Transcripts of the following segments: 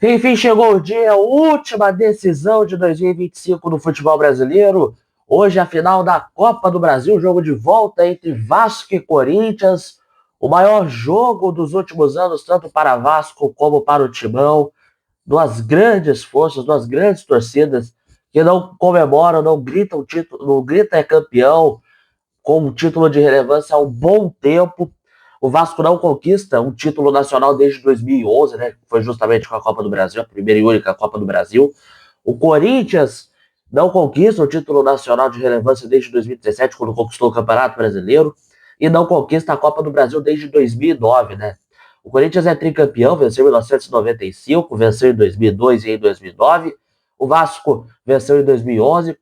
Enfim, chegou o dia, última decisão de 2025 no futebol brasileiro. Hoje a final da Copa do Brasil, jogo de volta entre Vasco e Corinthians. O maior jogo dos últimos anos, tanto para Vasco como para o Timão. Duas grandes forças, duas grandes torcidas que não comemoram, não gritam o título, não grita é campeão com um título de relevância há um bom tempo. O Vasco não conquista um título nacional desde 2011, né? Foi justamente com a Copa do Brasil, a primeira e única Copa do Brasil. O Corinthians não conquista o título nacional de relevância desde 2017, quando conquistou o Campeonato Brasileiro, e não conquista a Copa do Brasil desde 2009, né? O Corinthians é tricampeão, venceu em 1995, venceu em 2002 e em 2009. O Vasco venceu em 2011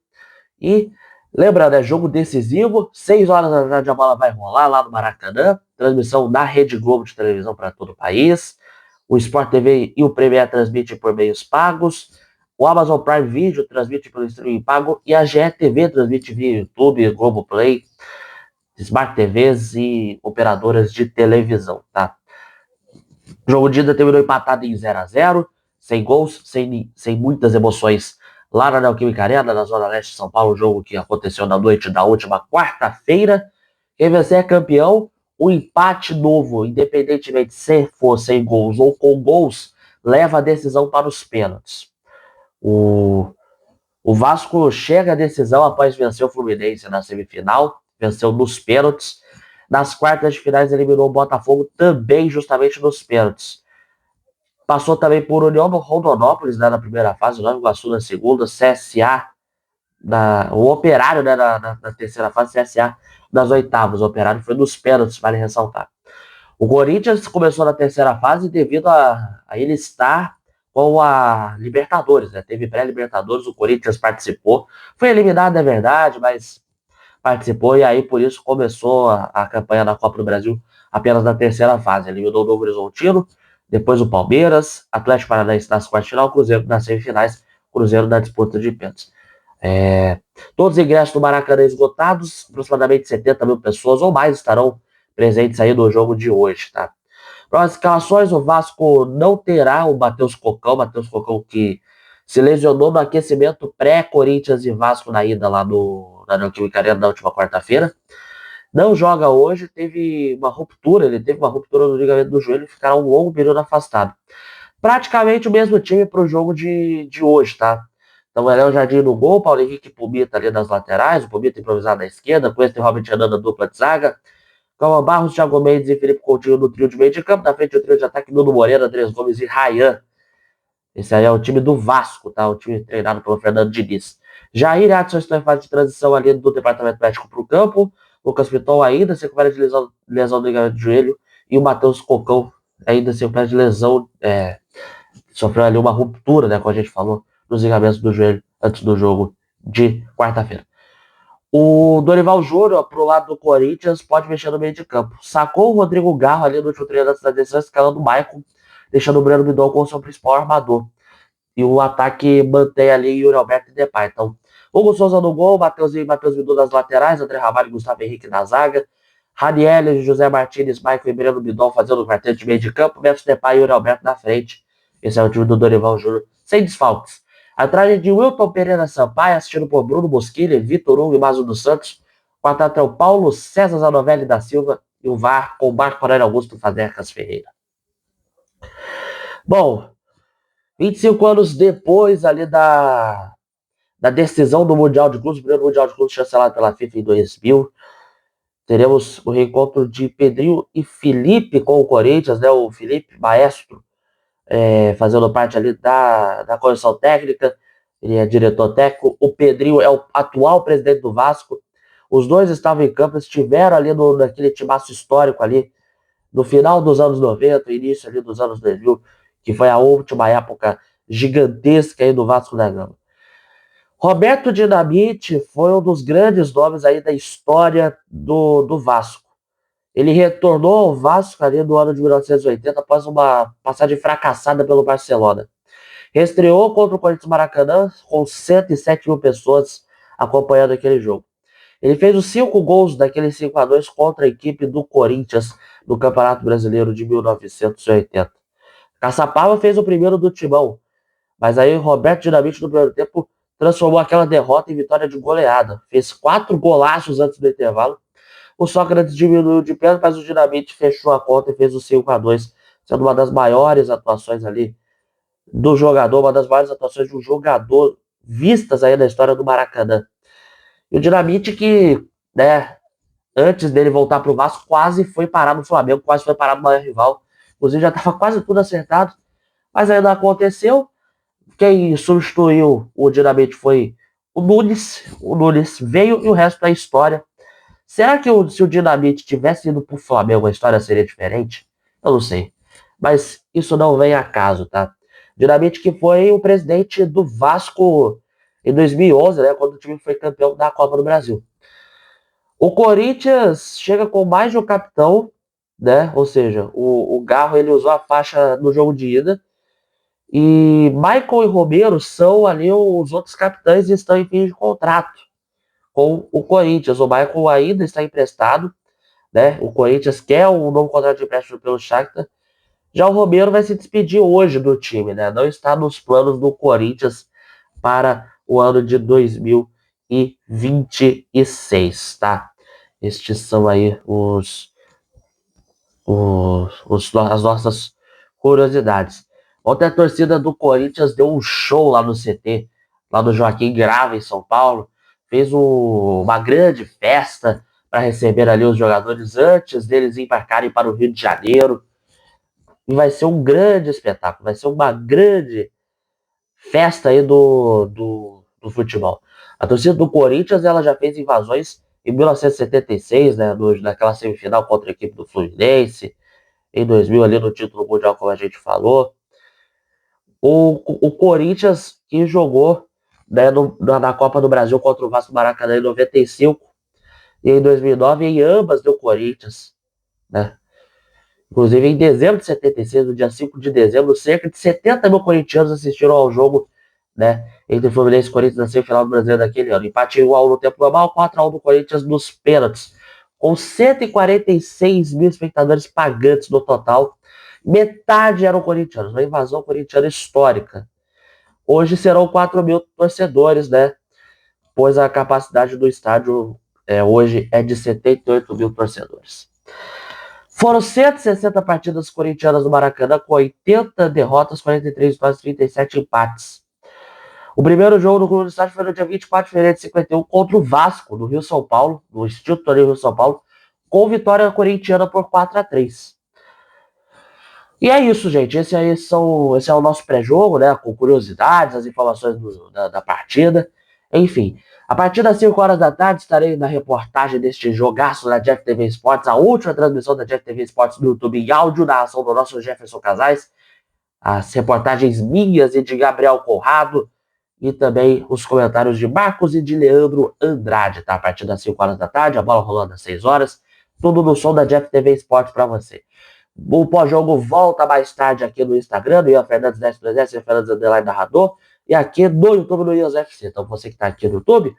e lembrando, é jogo decisivo, 6 horas da tarde a bola vai rolar lá no Maracanã, transmissão da Rede Globo de televisão para todo o país, o Sport TV e o Premier transmitem por meios pagos, o Amazon Prime Video transmite pelo streaming pago e a GE TV transmite via YouTube, Globoplay, Smart TVs e operadoras de televisão, tá? O jogo de ida terminou empatado em 0-0, sem gols, sem muitas emoções lá na Neoquímica Arena, na Zona Leste de São Paulo, o jogo que aconteceu na noite da última quarta-feira. Quem vencer é campeão. O empate novo, independentemente se for sem gols ou com gols, leva a decisão para os pênaltis. O Vasco chega à decisão após vencer o Fluminense na semifinal, venceu nos pênaltis. Nas quartas de finais eliminou o Botafogo também justamente nos pênaltis. Passou também por União Rondonópolis, né, na primeira fase, Nova Iguaçu na segunda, CSA, o Operário, né, na terceira fase, CSA nas oitavas. O Operário foi nos pênaltis, vale ressaltar. O Corinthians começou na terceira fase devido a ele estar com a Libertadores, né? Teve pré-Libertadores, o Corinthians participou. Foi eliminado, é verdade, mas participou e aí por isso começou a campanha da Copa do Brasil apenas na terceira fase. Eliminou o Novo Horizontino, depois o Palmeiras, Atlético Paranaense nas quartas de final, Cruzeiro nas semifinais, Cruzeiro na disputa de pênaltis. Todos os ingressos do Maracanã esgotados, aproximadamente 70 mil pessoas ou mais estarão presentes aí no jogo de hoje, tá? Para as escalações, o Vasco não terá o Matheus Cocão que se lesionou no aquecimento pré-Corinthians e Vasco na ida lá na Neoquímica Arena na última quarta-feira. Não joga hoje, ele teve uma ruptura no ligamento do joelho e ficará um longo período afastado. Praticamente o mesmo time para o jogo de hoje, tá? Então, o Léo Jardim no gol, Paulo Henrique e Pumita ali nas laterais, o Pumita improvisado na esquerda, com esse Robert Ananda dupla de zaga, Calma Barros, Thiago Mendes e Felipe Coutinho no trio de meio de campo, na frente o trio de ataque, Nuno Moreira, Andrés Gomes e Ryan. Esse aí é o time do Vasco, tá? O time treinado pelo Fernando Diniz. Jair e Adson estão em fase de transição ali do departamento médico para o campo, Lucas Piton ainda se recupera de lesão do ligamento de joelho, e o Matheus Cocão ainda se recupera de lesão, sofreu ali uma ruptura, né, como a gente falou, nos ligamentos do joelho antes do jogo de quarta-feira. O Dorival Júnior, pro lado do Corinthians, pode mexer no meio de campo. Sacou o Rodrigo Garro ali no último treino antes da decisão, escalando o Maicon, deixando o Breno Bidon como seu principal armador. E o ataque mantém ali Yuri Alberto e Depay. Então, Hugo Souza no gol, Matheus Bidon nas laterais, André Ramalho e Gustavo Henrique na zaga, Raniel, José Martins, Maicon e Breno Bidon fazendo o quarteto de meio de campo, Memphis Depay e Yuri Alberto na frente. Esse é o time do Dorival Júnior, sem desfalques. Atrás de Wilton Pereira Sampaio, assistido por Bruno Bosquilha, Vitor Hugo e Mazo dos Santos. O ataque é o Paulo César Zanovelli da Silva e o VAR com o Marco Aurélio Augusto Fadercas Ferreira. Bom, 25 anos depois ali da decisão do Mundial de Clubes, o primeiro Mundial de Clubes chancelado pela FIFA em 2000, teremos o reencontro de Pedrinho e Felipe com o Corinthians, né? O Felipe, maestro, fazendo parte ali da comissão técnica, ele é diretor técnico, o Pedrinho é o atual presidente do Vasco, os dois estavam em campo, estiveram ali naquele timaço histórico ali, no final dos anos 90, início ali dos anos 2000, que foi a última época gigantesca aí do Vasco da Gama. Roberto Dinamite foi um dos grandes nomes aí da história do Vasco. Ele retornou ao Vasco ali no ano de 1980 após uma passagem fracassada pelo Barcelona. Estreou contra o Corinthians Maracanã com 107 mil pessoas acompanhando aquele jogo. Ele fez os 5 gols daqueles 5-2 contra a equipe do Corinthians no Campeonato Brasileiro de 1980. Caçapava fez o primeiro do Timão, mas aí Roberto Dinamite no primeiro tempo transformou aquela derrota em vitória de goleada. Fez 4 golaços antes do intervalo. O Sócrates diminuiu de pênalti, mas o Dinamite fechou a conta e fez o 5-2, sendo uma das maiores atuações ali do jogador, uma das maiores atuações de um jogador vistas aí na história do Maracanã. E o Dinamite que, né, antes dele voltar para o Vasco, quase foi parar no Flamengo, quase foi parar no maior rival. Inclusive já estava quase tudo acertado, mas ainda aconteceu. Quem substituiu o Dinamite foi o Nunes. O Nunes veio e o resto é história. Será que se o Dinamite tivesse ido pro Flamengo, a história seria diferente? Eu não sei. Mas isso não vem a caso, tá? Dinamite que foi o presidente do Vasco em 2011, né? Quando o time foi campeão da Copa do Brasil. O Corinthians chega com mais de um capitão, né? Ou seja, o Garro ele usou a faixa no jogo de ida. E Michael e Romero são ali os outros capitães e estão em fim de contrato com o Corinthians. O Michael ainda está emprestado, né? O Corinthians quer um novo contrato de empréstimo pelo Shakhtar. Já o Romero vai se despedir hoje do time, né? Não está nos planos do Corinthians para o ano de 2026, tá? Estes são aí as nossas curiosidades. Ontem a torcida do Corinthians deu um show lá no CT, lá do Joaquim Grava, em São Paulo. Fez uma grande festa para receber ali os jogadores antes deles embarcarem para o Rio de Janeiro. E vai ser um grande espetáculo, vai ser uma grande festa aí do futebol. A torcida do Corinthians ela já fez invasões em 1976, né, naquela semifinal contra a equipe do Fluminense, em 2000 ali no título mundial, como a gente falou. O Corinthians que jogou, né, na Copa do Brasil contra o Vasco Maracanã em 95 e em 2009 em ambas do Corinthians, né? Inclusive em dezembro de 76, no dia 5 de dezembro, cerca de 70 mil corintianos assistiram ao jogo, né, entre Fluminense e Corinthians na semifinal do Brasileiro daquele ano. Empate 1-1 no tempo normal, 4-1 do Corinthians nos pênaltis, com 146 mil espectadores pagantes no total. Metade eram corintianos, uma invasão corintiana histórica. Hoje serão 4 mil torcedores, né? Pois a capacidade do estádio hoje é de 78 mil torcedores. Foram 160 partidas corintianas no Maracanã, com 80 derrotas, 43 vitórias, 37 empates. O primeiro jogo do Clube do Estádio foi no dia 24 de fevereiro de 51 contra o Vasco, no Rio São Paulo, no Instituto Torneio Rio São Paulo, com vitória corintiana por 4-3. E é isso, gente. Esse é o nosso pré-jogo, né? Com curiosidades, as informações da partida. Enfim, a partir das 5 horas da tarde estarei na reportagem deste jogaço da Jeff TV Sports, a última transmissão da Jeff TV Sports no YouTube em áudio, na ação do nosso Jefferson Casais, as reportagens minhas e de Gabriel Conrado, e também os comentários de Marcos e de Leandro Andrade, tá? A partir das 5 horas da tarde, a bola rolando às 6 horas, tudo no som da Jeff TV Sports para você. O pós-jogo volta mais tarde aqui no Instagram, no Ian Fernandes 10 Ian Fernandes Underline Narrador, e aqui no YouTube, no Ian FC. Então você que está aqui no YouTube,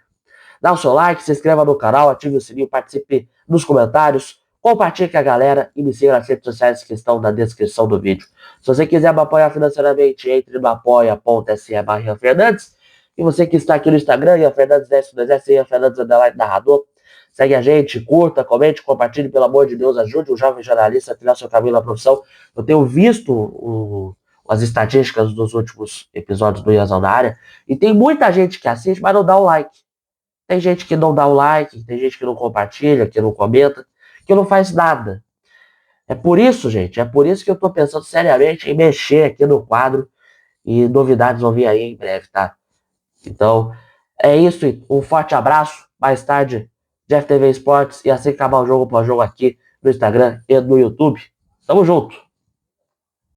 dá o seu like, se inscreva no canal, ative o sininho, participe nos comentários, compartilhe com a galera e me siga nas redes sociais que estão na descrição do vídeo. Se você quiser me apoiar financeiramente, entre no apoia.se/Ian Fernandes. E você que está aqui no Instagram, Ian Fernandes 10 Ian Fernandes Underline Narrador, segue a gente, curta, comente, compartilhe, pelo amor de Deus, ajude o jovem jornalista a trilhar seu caminho na profissão. Eu tenho visto as estatísticas dos últimos episódios do Ianzão na área, e tem muita gente que assiste, mas não dá o like. Tem gente que não dá o like, tem gente que não compartilha, que não comenta, que não faz nada. É por isso, gente, é por isso que eu tô pensando seriamente em mexer aqui no quadro, e novidades vão vir aí em breve, tá? Então, é isso, um forte abraço, mais tarde Jeff TV Sports, e assim que acabar o jogo, pós-jogo aqui no Instagram e no YouTube. Tamo junto!